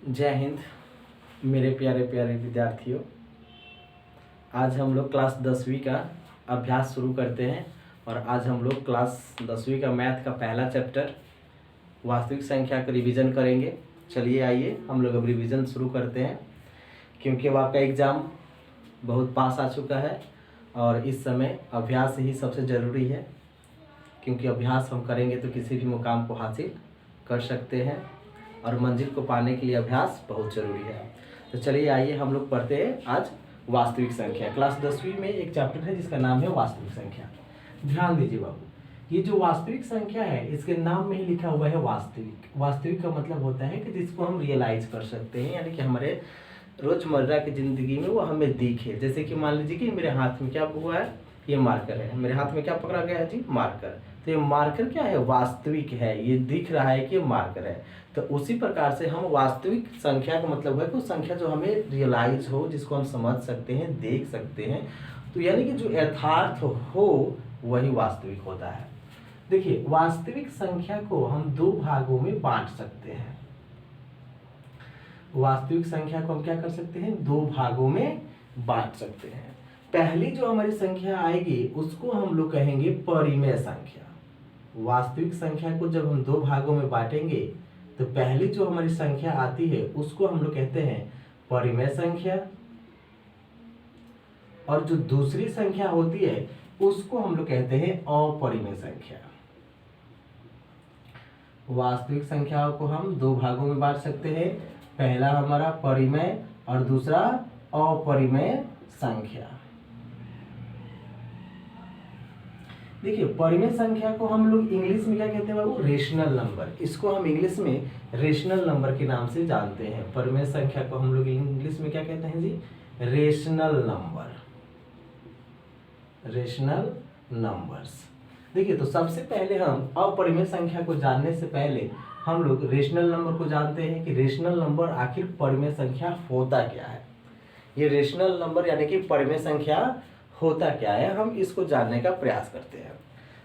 जय हिंद मेरे प्यारे प्यारे विद्यार्थियों। आज हम लोग क्लास 10वीं का अभ्यास शुरू करते हैं और आज हम लोग क्लास 10वीं का मैथ का पहला चैप्टर वास्तविक संख्या का रिवीजन करेंगे। चलिए आइए हम लोग अब रिवीजन शुरू करते हैं, क्योंकि अब आपका एग्ज़ाम बहुत पास आ चुका है और इस समय अभ्यास ही सबसे ज़रूरी है, क्योंकि अभ्यास हम करेंगे तो किसी भी मुकाम को हासिल कर सकते हैं और मंजिल को पाने के लिए अभ्यास बहुत ज़रूरी है। तो चलिए आइए हम लोग पढ़ते हैं आज वास्तविक संख्या। क्लास 10वीं में एक चैप्टर है जिसका नाम है वास्तविक संख्या। ध्यान दीजिए बाबू, ये जो वास्तविक संख्या है इसके नाम में ही लिखा हुआ है वास्तविक। वास्तविक का मतलब होता है कि जिसको हम रियलाइज कर सकते हैं, यानी कि हमारे रोज़मर्रा की ज़िंदगी में वो हमें दिखे। जैसे कि मान लीजिए कि मेरे हाथ में क्या हुआ है, ये मार्कर है। मेरे हाथ में क्या पकड़ा गया है जी, मार्कर। तो ये मार्कर क्या है, वास्तविक है। ये दिख रहा है कि ये मार्कर है। तो उसी प्रकार से हम वास्तविक संख्या का मतलब है कि संख्या जो हमें रियलाइज हो, जिसको हम समझ सकते हैं, देख सकते हैं, तो यानी कि जो यथार्थ हो वही वास्तविक होता है। देखिए, वास्तविक संख्या को हम दो भागों में बांट सकते हैं। वास्तविक संख्या को हम क्या कर सकते हैं, दो भागों में बांट सकते हैं। पहली जो हमारी संख्या आएगी उसको हम लोग कहेंगे परिमेय संख्या। वास्तविक संख्या को जब हम दो भागों में बांटेंगे तो पहली जो हमारी संख्या आती है उसको हम लोग कहते हैं परिमेय संख्या, और जो दूसरी संख्या होती है उसको हम लोग कहते हैं अपरिमेय संख्या। वास्तविक संख्याओं को हम दो भागों में बांट सकते हैं, पहला हमारा परिमेय और दूसरा अपरिमेय संख्या। देखिए, परिमेय संख्या को हम लोग इंग्लिश में क्या कहते हैं बाबू, रेशनल नंबर। इसको हम इंग्लिश में रेशनल नंबर के नाम से जानते हैं। परिमेय संख्या को हम लोग इंग्लिश में क्या कहते हैं जी, रेशनल नंबर, रेशनल नंबर्स। देखिए, तो सबसे पहले हम अपरिमेय संख्या को जानने से पहले हम लोग रेशनल नंबर को जानते हैं कि रेशनल नंबर आखिर परिमेय संख्या होता क्या है। ये रेशनल नंबर यानी कि परिमेय संख्या होता क्या है, हम इसको जानने का प्रयास करते हैं।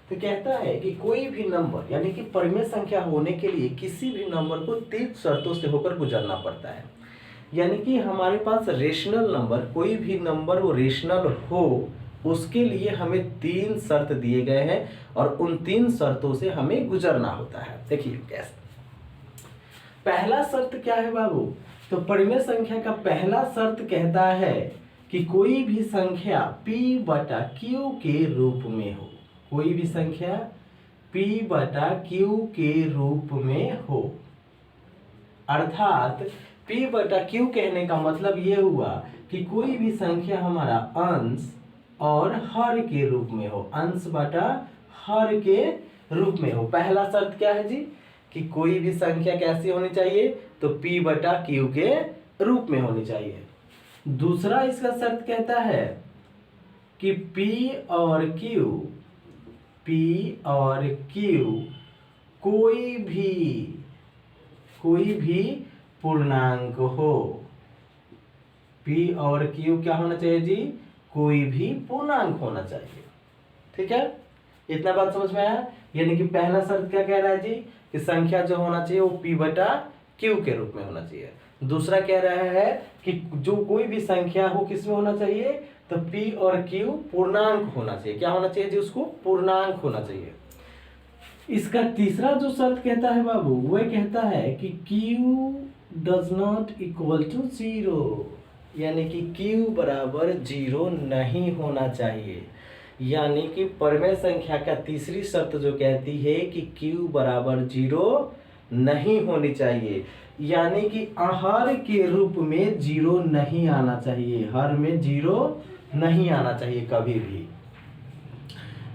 तो कहता है कि कोई भी नंबर यानी कि परिमेय संख्या होने के लिए किसी भी नंबर को तीन शर्तों से होकर गुजरना पड़ता है। यानी कि हमारे पास रेशनल नंबर, कोई भी नंबर वो रेशनल हो, उसके लिए हमें तीन शर्त दिए गए हैं और उन तीन शर्तों से हमें गुजरना होता है। देखिए कैसे। पहला शर्त क्या है बाबू, तो परिमेय संख्या का पहला शर्त कहता है कि कोई भी संख्या p बटा q के रूप में हो। कोई भी संख्या p बटा q के रूप में हो। अर्थात p बटा q कहने का मतलब ये हुआ कि कोई भी संख्या हमारा अंश और हर के रूप में हो। अंश बटा हर के रूप में हो। पहला शर्त क्या है जी, कि कोई भी संख्या कैसी होनी चाहिए, तो p बटा q के रूप में होनी चाहिए। दूसरा इसका शर्त कहता है कि P और Q कोई भी पूर्णांक हो। P और Q क्या होना चाहिए जी, कोई भी पूर्णांक होना चाहिए। ठीक है, इतना बात समझ में आया। यानी कि पहला शर्त क्या कह रहा है जी, कि संख्या जो होना चाहिए वो P बटा Q के रूप में होना चाहिए। दूसरा कह रहा है कि जो कोई भी संख्या हो किस में होना चाहिए, तो P और Q पूर्णांक होना चाहिए। क्या होना चाहिए जी, उसको पूर्णांक होना चाहिए। इसका तीसरा जो शर्त कहता है बाबू, वह कहता है कि Q does not equal to 0, यानी कि Q बराबर 0 नहीं होना चाहिए। यानी कि परिमेय संख्या का तीसरी शर्त जो कहती है कि Q बराबर 0 नहीं होनी चाहिए, यानी कि हर के रूप में 0 नहीं आना चाहिए। हर में 0 नहीं आना चाहिए कभी भी।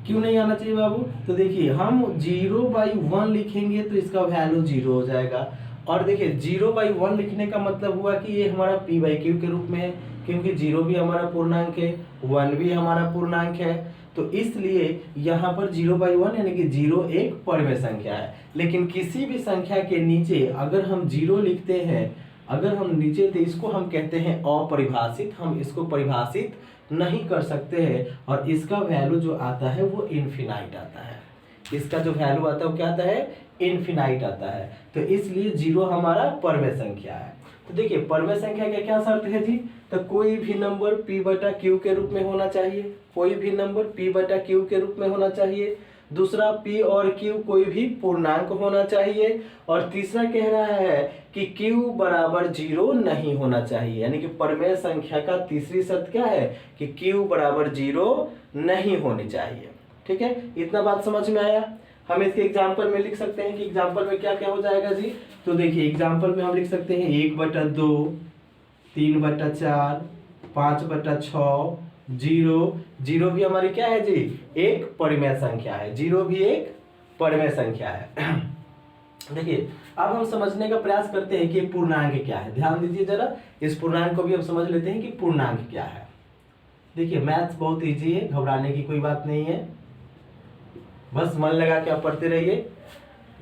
क्यों नहीं आना चाहिए बाबू, तो देखिए हम 0/1 लिखेंगे तो इसका वैल्यू 0 हो जाएगा। और देखिए 0/1 लिखने का मतलब हुआ कि ये हमारा p/q के रूप में है, क्योंकि 0 भी हमारा पूर्णांक है, 1 भी हमारा पूर्णांक है। तो इसलिए यहाँ पर 0/1 यानी कि 0 एक परिमेय संख्या है। लेकिन किसी भी संख्या के नीचे अगर हम 0 लिखते हैं, अगर हम नीचे, तो इसको हम कहते हैं अपरिभाषित। हम इसको परिभाषित नहीं कर सकते हैं और इसका वैल्यू जो आता है वो इनफिनाइट आता है। इसका जो वैल्यू आता है वो क्या आता है, इनफिनाइट आता है। तो इसलिए 0 हमारा परिमेय संख्या है। तो देखिए परमेय संख्या का क्या शर्त है जी, तो कोई भी नंबर p बटा क्यू के रूप में होना चाहिए, कोई भी नंबर p बटा क्यू के रूप में होना चाहिए। दूसरा p और q कोई भी पूर्णांक होना चाहिए। और तीसरा कह रहा है कि q बराबर 0 नहीं होना चाहिए, यानी कि परमेय संख्या का तीसरी शर्त क्या है कि q बराबर 0 नहीं होनी चाहिए। ठीक है, इतना बात समझ में आया। हम इसके एग्जाम्पल में लिख सकते हैं कि एग्जाम्पल में क्या क्या हो जाएगा जी। तो देखिए एग्जाम्पल में हम लिख सकते हैं 1/2, 3/4, 5/6, 0। जीरो भी हमारी क्या है जी, एक परिमेय संख्या है। जीरो भी एक परिमेय संख्या है। देखिए अब हम समझने का प्रयास करते हैं कि पूर्णांक क्या है। ध्यान दीजिए जरा, इस पूर्णांक को भी हम समझ लेते हैं कि पूर्णांक क्या है। देखिए मैथ्स बहुत इजी है, घबराने की कोई बात नहीं है, बस मन लगा के आप पढ़ते रहिए।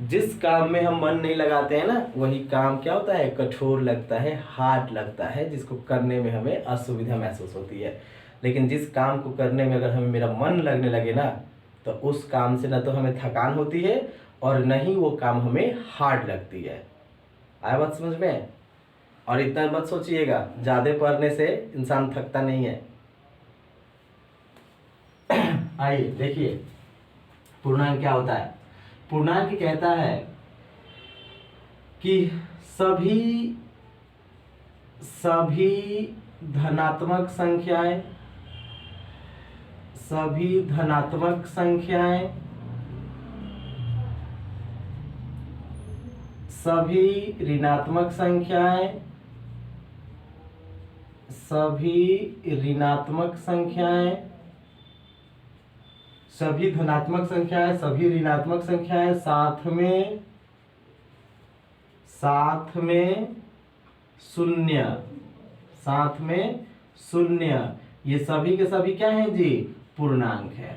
जिस काम में हम मन नहीं लगाते हैं ना, वही काम क्या होता है, कठोर लगता है, हार्ड लगता है, जिसको करने में हमें असुविधा महसूस होती है। लेकिन जिस काम को करने में अगर हमें मेरा मन लगने लगे ना, तो उस काम से ना तो हमें थकान होती है और न ही वो काम हमें हार्ड लगती है। आया बात समझ में। और इतना मत सोचिएगा ज़्यादा पढ़ने से इंसान थकता नहीं है। आइए देखिए पूर्णांक क्या होता है। पूर्णांक कहता है कि सभी धनात्मक संख्याएं, सभी धनात्मक संख्याएं, सभी ऋणात्मक संख्याएं, सभी ऋणात्मक संख्याएं, सभी धनात्मक संख्याएं, सभी ऋणात्मक संख्याएं, साथ में शून्य, साथ में शून्य, ये सभी के सभी क्या है जी, पूर्णांक है।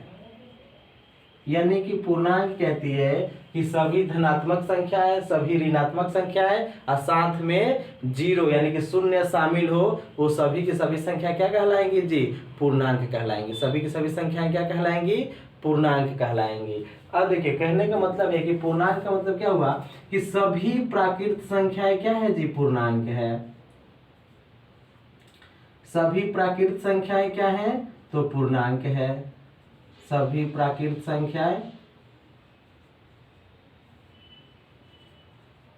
यानी कि पूर्णांक कहती है कि सभी धनात्मक संख्या है, सभी ऋणात्मक संख्या है और साथ में 0 यानी कि शून्य शामिल हो, वो सभी की सभी संख्या क्या कहलाएंगी जी, पूर्णांक कहलाएंगी। सभी की सभी संख्याएं क्या कहलाएंगी, पूर्णांक कहलाएंगी। अब देखिए कहने का मतलब है कि पूर्णांक का मतलब क्या हुआ कि सभी प्राकृत संख्याएं क्या है जी, पूर्णांक है। सभी प्राकृत संख्याएं क्या है, तो पूर्णांक है। सभी प्राकृत संख्याएं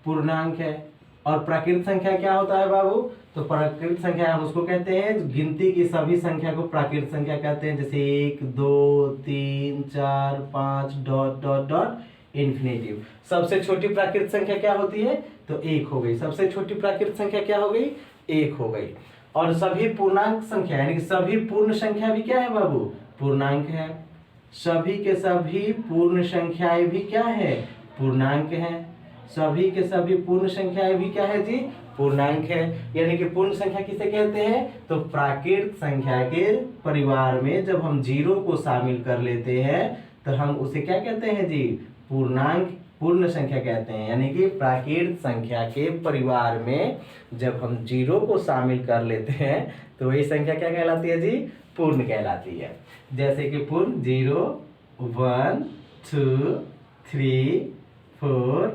पूर्णांक है। और प्राकृत संख्या क्या होता है बाबू, तो प्राकृत संख्या हम उसको कहते हैं, गिनती की सभी संख्या को प्राकृत संख्या कहते हैं। जैसे 1 2 3 4 5 डॉट डॉट डॉट इन्फिनेटिव। सबसे छोटी प्राकृत संख्या क्या होती है, तो 1 हो गई। सबसे छोटी प्राकृत संख्या क्या हो गई, 1 हो गई। और सभी पूर्णांक संख्या यानी कि सभी पूर्ण संख्या भी क्या है बाबू, पूर्णांक है। सभी के सभी पूर्ण संख्याएं भी क्या है, पूर्णांक है। सभी के सभी पूर्ण संख्याएं भी क्या है जी, पूर्णांक है। यानी कि पूर्ण संख्या किसे कहते हैं, तो प्राकृत संख्या के परिवार में जब हम 0 को शामिल कर लेते हैं तो हम उसे क्या कहते हैं जी, पूर्णांक पूर्ण संख्या कहते हैं। यानी कि प्राकृत संख्या के परिवार में जब हम 0 को शामिल कर लेते हैं तो वही संख्या क्या कहलाती है जी, पूर्ण कहलाती है। जैसे कि पूर्ण 0 1 2 3 4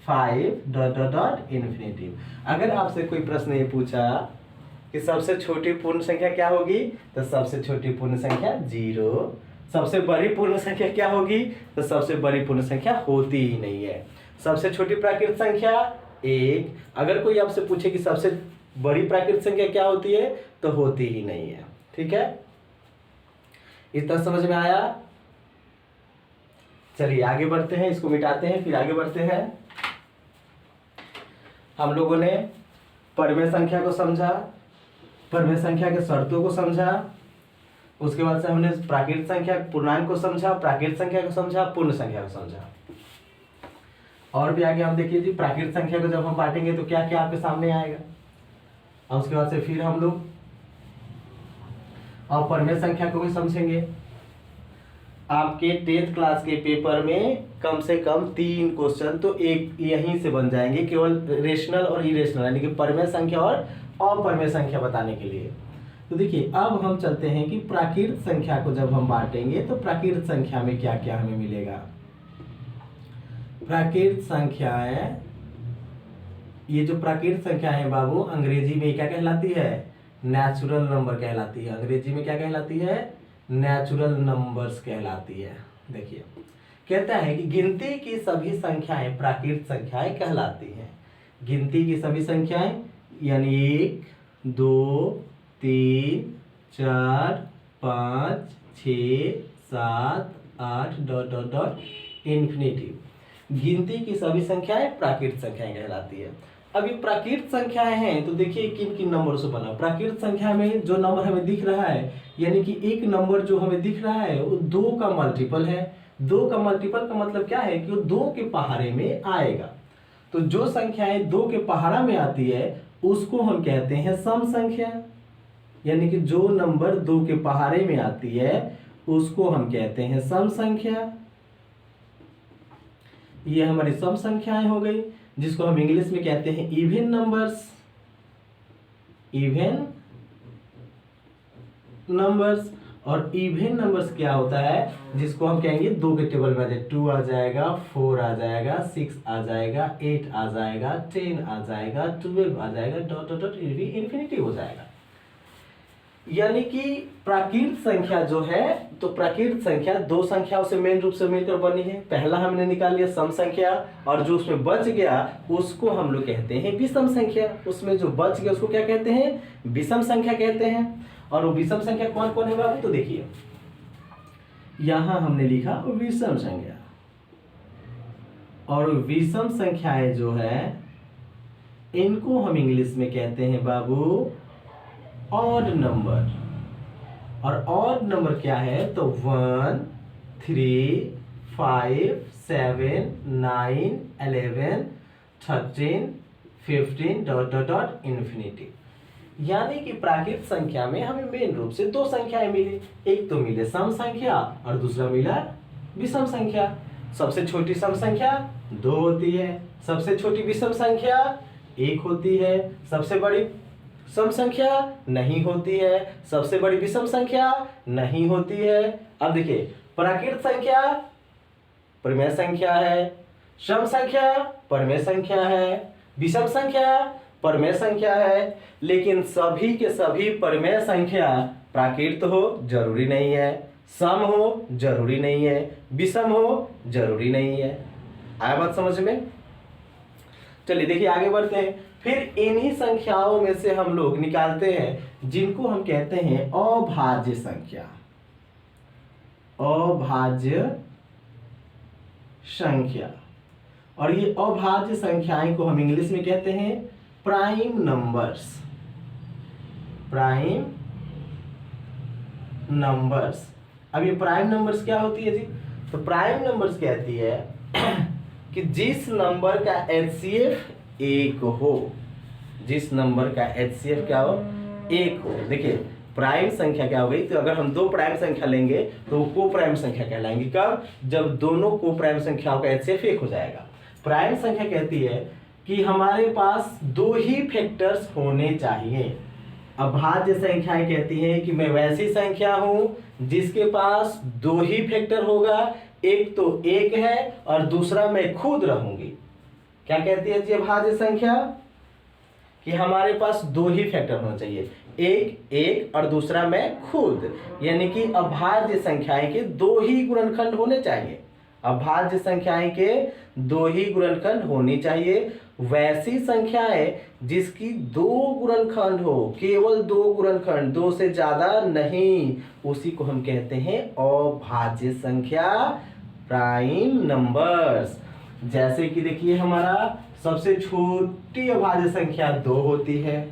5 डॉट डॉट डॉट इन्फिनेटिव। अगर आपसे कोई प्रश्न ये पूछा कि सबसे छोटी पूर्ण संख्या क्या होगी, तो सबसे छोटी पूर्ण संख्या 0। सबसे बड़ी पूर्ण संख्या क्या होगी, तो सबसे बड़ी पूर्ण संख्या होती ही नहीं है। सबसे छोटी प्राकृत संख्या 1। अगर कोई आपसे पूछे कि सबसे बड़ी प्राकृत संख्या क्या होती है, तो होती ही नहीं है। ठीक है, इतना समझ में आया। चलिए आगे बढ़ते हैं, इसको मिटाते हैं फिर आगे बढ़ते हैं। हम लोगों ने परिमेय संख्या को समझा, परिमेय संख्या के शर्तों को समझा, उसके बाद से हमने प्राकृत संख्या पूर्णांक को समझा, प्राकृत संख्या को समझा, पूर्ण संख्या को समझा। और भी आगे हम देखिए जी, प्राकृत संख्या को जब हम बांटेंगे तो क्या क्या आपके सामने आएगा। और उसके बाद से फिर हम लोग और परिमेय संख्या को भी समझेंगे। आपके 10th क्लास के पेपर में कम से कम 3 क्वेश्चन तो एक यहीं से बन जाएंगे, केवल रेशनल और इरेशनल यानी कि परिमेय संख्या और अपरिमेय संख्या बताने के लिए। तो देखिए अब हम चलते हैं कि प्राकृत संख्या को जब हम बांटेंगे तो प्राकृत संख्या में क्या क्या हमें मिलेगा। प्राकृत संख्याएं ये जो प्राकृत संख्या है बाबू, अंग्रेजी में क्या कहलाती है? नेचुरल नंबर कहलाती है। अंग्रेजी में क्या कहलाती है? नेचुरल नंबर्स कहलाती है। देखिए कहता है कि गिनती की सभी संख्याएं प्राकृत संख्याएं कहलाती हैं। गिनती की सभी संख्याएं यानी 1 2 3 4 5 6 7 8 डॉट डॉट डॉट इन्फिनिटिव, गिनती की सभी संख्याएं प्राकृत संख्याएं कहलाती है। अब ये प्राकृत संख्याएं हैं तो देखिए किन किन नंबरों से बना। प्राकृत संख्या में जो नंबर हमें दिख रहा है, यानी कि एक नंबर जो हमें दिख रहा है वो 2 का मल्टीपल है। 2 का मल्टीपल का मतलब क्या है कि वो 2 के पहाड़े में आएगा। तो जो संख्याएं 2 के पहाड़ा में आती है उसको हम कहते हैं सम संख्या, यानी कि जो नंबर 2 के पहाड़े में आती है उसको हम कहते हैं सम संख्या। ये हमारी सम संख्याएं हो गई, जिसको हम इंग्लिश में कहते हैं इवन नंबर्स। इवन नंबर्स, और इवन नंबर्स क्या होता है, जिसको हम कहेंगे 2 के टेबल में आ जाए, 2 आ जाएगा, 4 आ जाएगा, 6 आ जाएगा, 8 आ जाएगा, 10 आ जाएगा, 12 आ जाएगा, डॉट डॉट डॉट इन्फिनिटी हो जाएगा। यानी कि प्राकृत संख्या जो है, तो प्राकृत संख्या 2 संख्याओं से मेन रूप से मिलकर बनी है। पहला हमने निकाल लिया सम संख्या, और जो उसमें बच गया उसको हम लोग कहते हैं विषम संख्या। उसमें जो बच गया उसको क्या कहते हैं? विषम संख्या कहते हैं। और वो विषम संख्या कौन कौन है बाबू? तो देखिए यहां हमने लिखा विषम संख्या, और विषम संख्याएं जो है इनको हम इंग्लिश में कहते हैं बाबू ऑड नंबर। और ऑड नंबर क्या है? तो 1 3 5 7 9 11 13 15 डॉट डॉट डॉट इन्फिनिटी। यानी कि प्राकृत संख्या में हमें मेन रूप से 2 संख्याएं मिली। एक तो मिले सम संख्या और दूसरा मिला विषम संख्या। सबसे छोटी सम संख्या 2 होती है, सबसे छोटी विषम संख्या 1 होती है, सबसे बड़ी सम संख्या नहीं होती है, सबसे बड़ी विषम संख्या नहीं होती है। अब देखिए प्राकृत संख्या परिमेय संख्या है, सम संख्या परिमेय संख्या है, विषम संख्या परिमेय संख्या है, लेकिन सभी के सभी परिमेय संख्या प्राकृत हो जरूरी नहीं है, सम हो जरूरी नहीं है, विषम हो जरूरी नहीं है। आया बात समझ में? चलिए देखिए आगे बढ़ते हैं। फिर इन्हीं संख्याओं में से हम लोग निकालते हैं जिनको हम कहते हैं अभाज्य संख्या। अभाज्य संख्या, और ये अभाज्य संख्याएं को हम इंग्लिश में कहते हैं प्राइम नंबर्स। Prime numbers. अब ये प्राइम नंबर्स क्या होती है जी? तो प्राइम नंबर्स कहती है कि जिस नंबर का एचसीएफ 1 हो, जिस नंबर का एचसीएफ क्या हो? 1 हो। देखिए प्राइम संख्या क्या हो गई? तो अगर हम 2 प्राइम संख्या लेंगे तो को प्राइम संख्या कहलाएंगी। कब? जब दोनों को प्राइम संख्याओं का एचसीएफ 1 हो जाएगा। प्राइम संख्या कहती है कि हमारे पास 2 ही फैक्टर्स होने चाहिए। अभाज्य संख्याएं कहती हैं कि मैं वैसी संख्या हूं जिसके पास 2 ही फैक्टर होगा, एक तो 1 है और दूसरा मैं खुद रहूंगी। क्या कहती है जी अभाज्य संख्या? कि हमारे पास 2 ही फैक्टर होना चाहिए, एक और दूसरा मैं खुद। यानी कि अभाज्य संख्याएं के 2 ही गुणनखंड होने चाहिए। अभाज्य संख्याएं के 2 ही गुणनखंड होनी चाहिए। वैसी संख्याएं जिसकी 2 गुणनखंड हो, केवल 2 गुणनखंड, 2 से ज्यादा नहीं, उसी को हम कहते हैं अभाज्य संख्या, प्राइम नंबर्स। जैसे कि देखिए हमारा सबसे छोटी अभाज्य संख्या 2 होती है,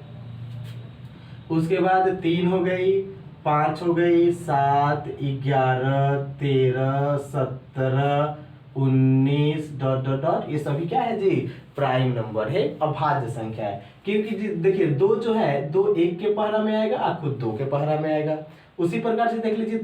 उसके बाद 3 हो गई, 5 हो गई, 7 11 13 17 19 डॉट डॉट डॉट, ये सभी क्या है जी? प्राइम नंबर है, अभाज्य संख्या है। क्योंकि जी देखिए 2 जो है 2 1 के पहरा में आएगा और खुद 2 के पहरा में आएगा। उसी प्रकार से देख लीजिए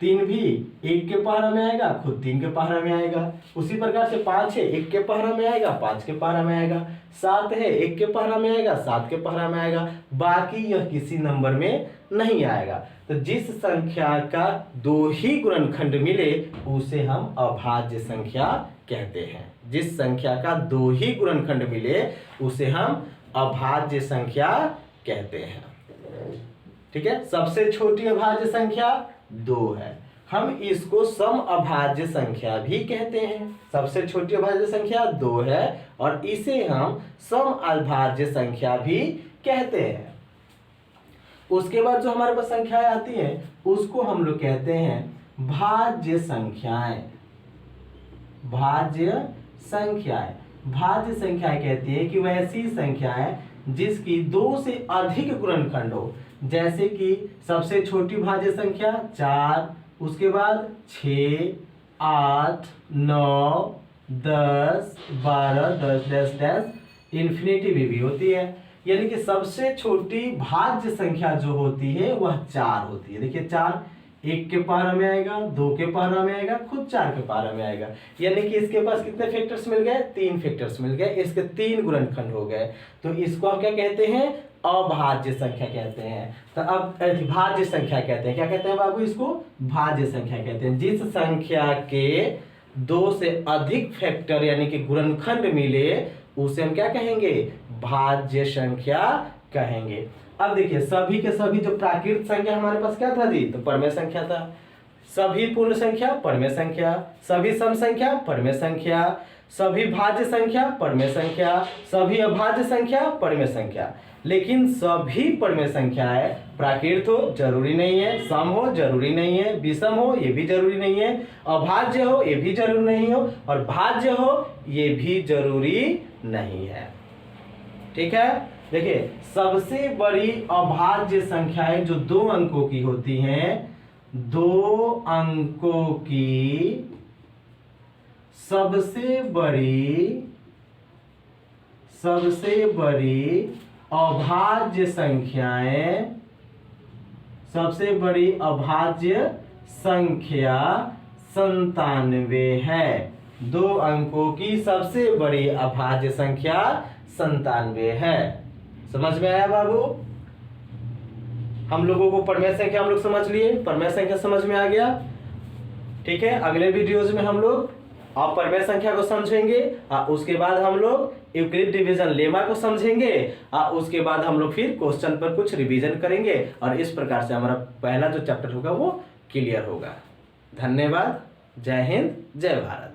3 भी 1 के पहरा में आएगा, खुद 3 के पहरा में आएगा। उसी प्रकार से 5 है 1 के पहरा में आएगा, 5 के पहरा में आएगा। 7 है 1 के पहरा में आएगा, 7 के पहरा में आएगा। बाकी यह किसी नंबर में नहीं आएगा। तो जिस संख्या का 2 ही गुणनखंड मिले उसे हम अभाज्य संख्या कहते हैं। जिस संख्या का 2 ही गुणनखंड मिले उसे हम अभाज्य संख्या कहते हैं। ठीक है, सबसे छोटी अभाज्य संख्या 2 है, हम इसको सम अभाज्य संख्या भी कहते हैं। सबसे छोटी अभाज्य संख्या 2 है और इसे हम सम अभाज्य संख्या भी कहते हैं। उसके बाद जो हमारे पास संख्याएं आती हैं उसको हम लोग कहते हैं भाज्य संख्याएं। भाज्य संख्याएं, भाज्य संख्याएं कहती है कि वैसी संख्याएं जिसकी 2 से अधिक गुणनखंड हो। जैसे कि सबसे छोटी भाज्य संख्या 4, उसके बाद 6, 8, 9, 10, 12, 10 इन्फिनिटी भी होती है। यानी कि सबसे छोटी भाज्य संख्या जो होती है वह 4 होती है। देखिए 4 1 के पारा में आएगा, 2 के पारा में आएगा, खुद 4 के पारा में आएगा। यानी कि इसके पास कितने फैक्टर्स मिल गए? 3 फैक्टर्स मिल गए, इसके 3 गुणनखंड हो गए। तो इसको हम क्या कहते हैं? अभाज्य संख्या कहते हैं। तो अब भाज्य संख्या कहते हैं, क्या कहते हैं बाबू? इसको भाज्य संख्या कहते हैं। जिस संख्या के 2 से अधिक फैक्टर यानी कि गुणनखंड मिले उसे हम क्या कहेंगे? भाज्य संख्या कहेंगे। अब देखिए सभी के सभी जो प्राकृत संख्या हमारे पास क्या था जी? तो परमेय संख्या था। सभी पूर्ण संख्या परमेय संख्या, सभी सम संख्या परमेय संख्या, सभी भाज्य संख्या परमेय संख्या, सभी अभाज्य संख्या परमेय संख्या। लेकिन सभी परमेय संख्याएं प्राकृत हो जरूरी नहीं है, सम हो जरूरी नहीं है, विषम हो ये भी जरूरी नहीं है, अभाज्य हो ये भी जरूरी नहीं हो, और भाज्य हो ये भी जरूरी नहीं है। ठीक है, देखिए सबसे बड़ी अभाज्य संख्याएं जो 2 अंकों की होती हैं, 2 अंकों की सबसे बड़ी अभाज्य संख्याएं, सबसे बड़ी अभाज्य संख्या 97 है। 2 अंकों की सबसे बड़ी अभाज्य संख्या 97 है। समझ में आया बाबू? हम लोगों को परमेय संख्या हम लोग समझ लिए, परमेय संख्या समझ में आ गया। ठीक है, अगले वीडियोज में हम लोग अपरमेय संख्या को समझेंगे, उसके बाद हम लोग यूक्लिड डिवीजन लेमा को समझेंगे, उसके बाद हम लोग फिर क्वेश्चन पर कुछ रिवीजन करेंगे और इस प्रकार से हमारा पहला जो चैप्टर होगा वो क्लियर होगा। धन्यवाद। जय हिंद, जय भारत।